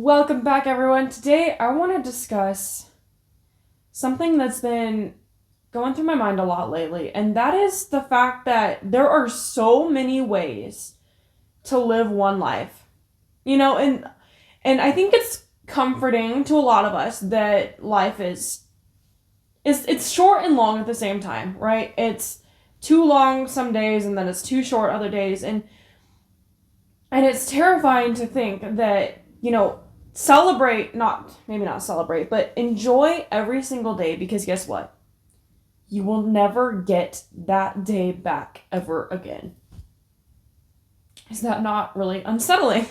Welcome back, everyone. Today, I want to discuss something that's been going through my mind a lot lately, and that is the fact that there are so many ways to live one life. And I think it's comforting to a lot of us that life is it's short and long at the same time, right? It's too long some days and then it's too short other days, and it's terrifying to think that, celebrate, maybe not celebrate, but enjoy every single day, because guess what? You will never get that day back ever again. Is that not really unsettling?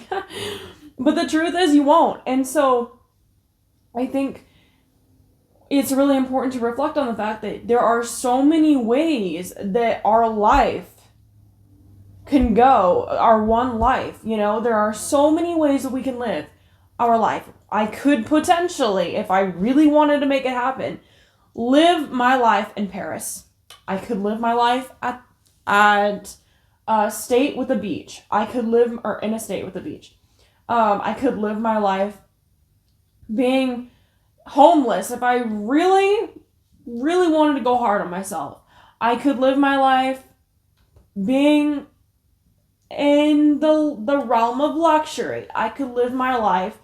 But the truth is you won't. And so I think it's really important to reflect on the fact that there are so many ways that our life can go, our one life, there are so many ways that we can live our life. I could potentially, if I really wanted to make it happen, live my life in Paris. I could live my life at a state with a beach. I could live in a state with a beach. I could live my life being homeless if I really, really wanted to go hard on myself. I could live my life being in the realm of luxury. I could live my life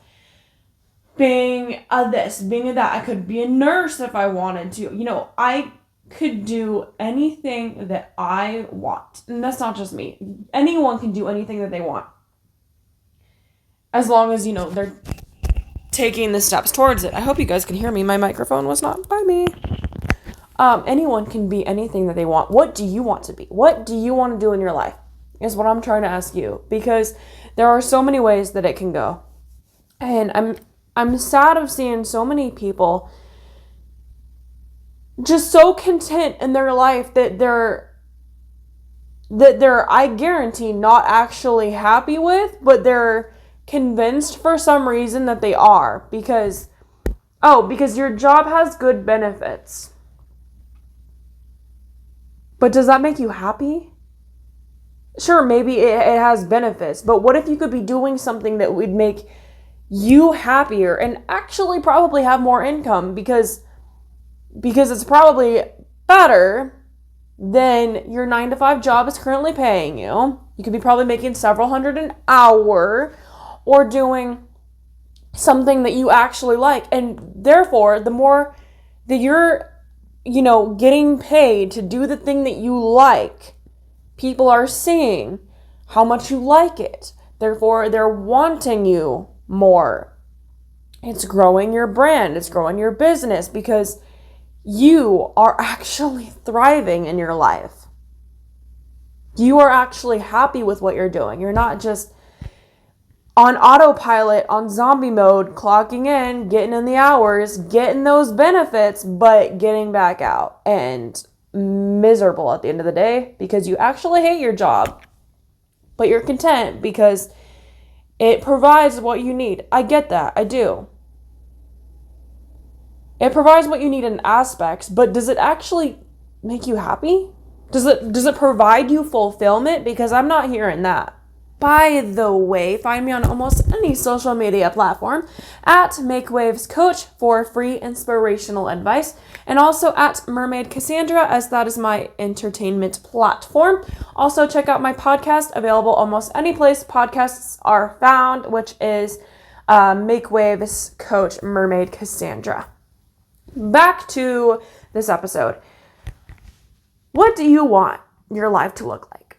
being a this, being a that. I could be a nurse if I wanted to. I could do anything that I want. And that's not just me. Anyone can do anything that they want. As long as, they're taking the steps towards it. I hope you guys can hear me. My microphone was not by me. Anyone can be anything that they want. What do you want to be? What do you want to do in your life? Is what I'm trying to ask you, because there are so many ways that it can go. And I'm sad of seeing so many people just so content in their life that they're I guarantee not actually happy with, but they're convinced for some reason that they are, because your job has good benefits. But does that make you happy? Sure, maybe it has benefits, but what if you could be doing something that would make you happier and actually probably have more income, because it's probably better than your 9-to-5 job is currently paying you. You could be probably making several hundred an hour, or doing something that you actually like. And therefore, the more that you're, getting paid to do the thing that you like, people are seeing how much you like it. Therefore, they're wanting you more. It's growing your brand. It's growing your business, because you are actually thriving in your life. You are actually happy with what you're doing. You're not just on autopilot, on zombie mode, clocking in, getting in the hours, getting those benefits, but getting back out and miserable at the end of the day because you actually hate your job, but you're content because it provides what you need. I get that. I do. It provides what you need in aspects, but does it actually make you happy? Does it provide you fulfillment? Because I'm not hearing that. By the way, find me on almost any social media platform at Make Waves Coach for free inspirational advice, and also at Mermaid Cassandra, as that is my entertainment platform. Also, check out my podcast, available almost any place podcasts are found, which is Make Waves Coach Mermaid Cassandra. Back to this episode. What do you want your life to look like?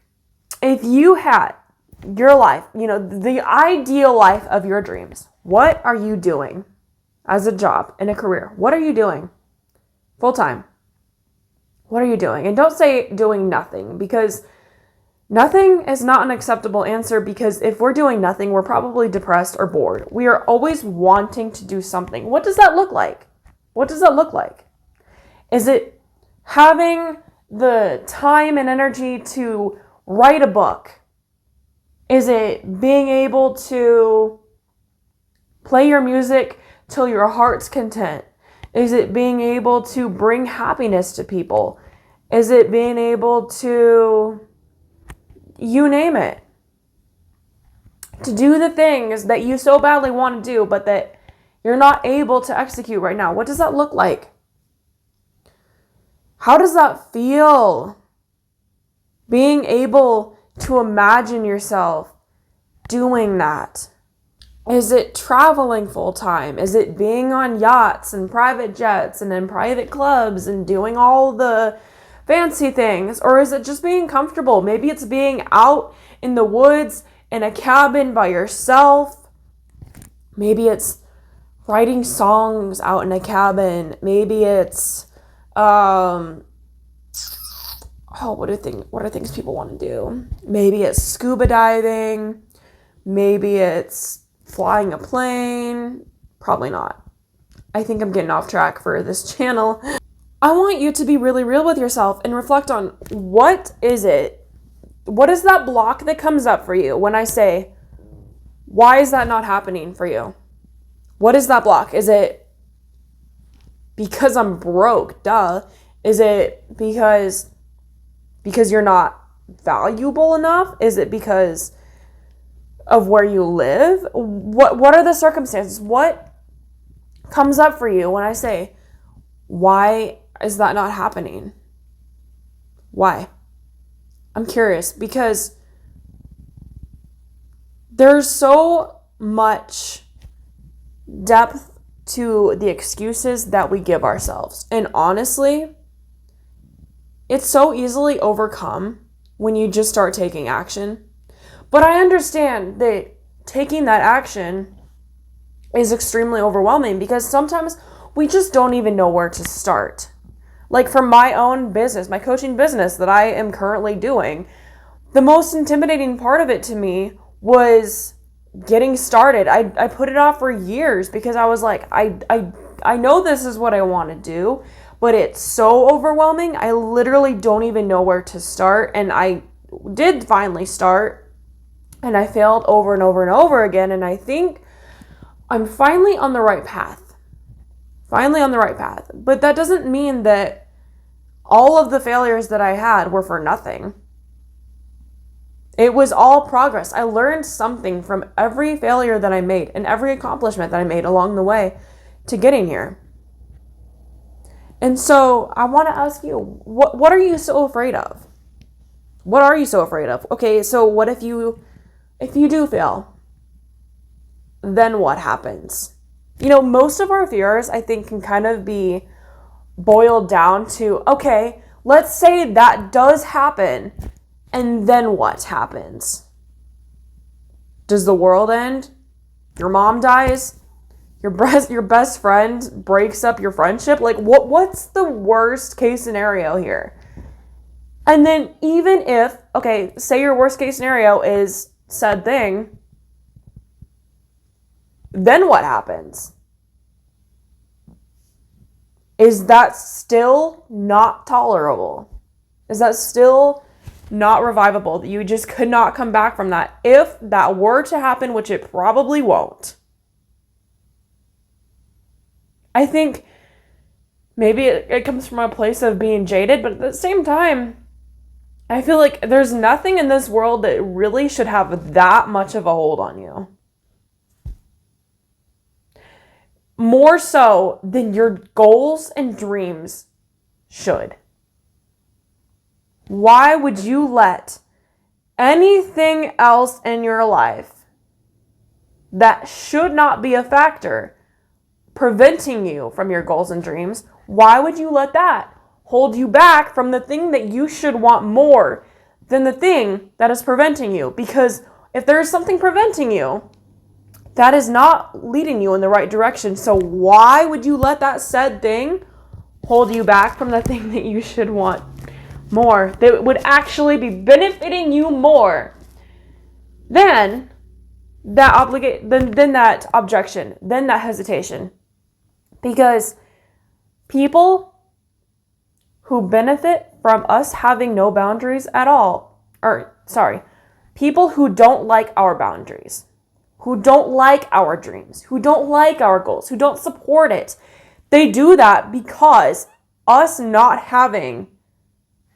If you had your life, the ideal life of your dreams, what are you doing as a job and a career? What are you doing full time? What are you doing? And don't say doing nothing, because nothing is not an acceptable answer, because if we're doing nothing, we're probably depressed or bored. We are always wanting to do something. What does that look like? What does that look like? Is it having the time and energy to write a book? Is it being able to play your music till your heart's content? Is it being able to bring happiness to people? Is it being able to, you name it? to do the things that you so badly want to do, but that you're not able to execute right now? What does that look like? How does that feel? Being able to imagine yourself doing that. Is it traveling full time? Is it being on yachts and private jets and in private clubs and doing all the fancy things? Or is it just being comfortable? Maybe it's being out in the woods in a cabin by yourself. Maybe it's writing songs out in a cabin. Maybe it's what are things people want to do? Maybe it's scuba diving. Maybe it's flying a plane. Probably not. I think I'm getting off track for this channel. I want you to be really real with yourself and reflect on, what is it? What is that block that comes up for you when I say, why is that not happening for you? What is that block? Is it because I'm broke? Duh. Is it because you're not valuable enough? Is it because of where you live? What are the circumstances? What comes up for you when I say, why is that not happening? Why? I'm curious, because there's so much depth to the excuses that we give ourselves. And honestly, it's so easily overcome when you just start taking action. But I understand that taking that action is extremely overwhelming, because sometimes we just don't even know where to start. Like for my own business, my coaching business that I am currently doing, the most intimidating part of it to me was getting started. I put it off for years because I was like, I know this is what I want to do, but it's so overwhelming. I literally don't even know where to start. And I did finally start, and I failed over and over and over again. And I think I'm finally on the right path. But that doesn't mean that all of the failures that I had were for nothing. It was all progress. I learned something from every failure that I made and every accomplishment that I made along the way to getting here. And so I want to ask you, what are you so afraid of? What are you so afraid of? Okay, so what if you do fail? Then what happens? You know, most of our fears, I think, can kind of be boiled down to, okay, let's say that does happen, and then what happens? Does the world end? Your mom dies? Your best friend breaks up your friendship? Like, what's the worst case scenario here? And then even if, okay, say your worst case scenario is said thing, then what happens? Is that still not tolerable? Is that still not revivable? That you just could not come back from that if that were to happen, which it probably won't. I think maybe it comes from a place of being jaded, but at the same time, I feel like there's nothing in this world that really should have that much of a hold on you. More so than your goals and dreams should. Why would you let anything else in your life that should not be a factor preventing you from your goals and dreams? Why would you let that hold you back from the thing that you should want more than the thing that is preventing you? Because if there is something preventing you, that is not leading you in the right direction. So why would you let that said thing hold you back from the thing that you should want more, that would actually be benefiting you more than that than that objection, than that hesitation? Because people who benefit from us having no boundaries at all, people who don't like our boundaries, who don't like our dreams, who don't like our goals, who don't support it, they do that because us not having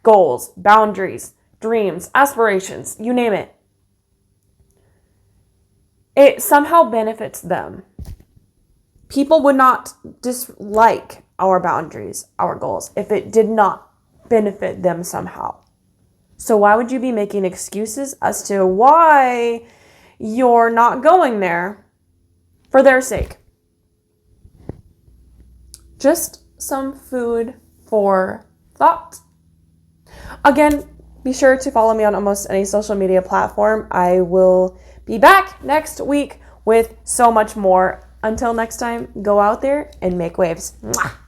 goals, boundaries, dreams, aspirations, you name it, it somehow benefits them. People would not dislike our boundaries, our goals, if it did not benefit them somehow. So why would you be making excuses as to why you're not going there for their sake? Just some food for thought. Again, be sure to follow me on almost any social media platform. I will be back next week with so much more. Until next time, go out there and make waves. Mwah!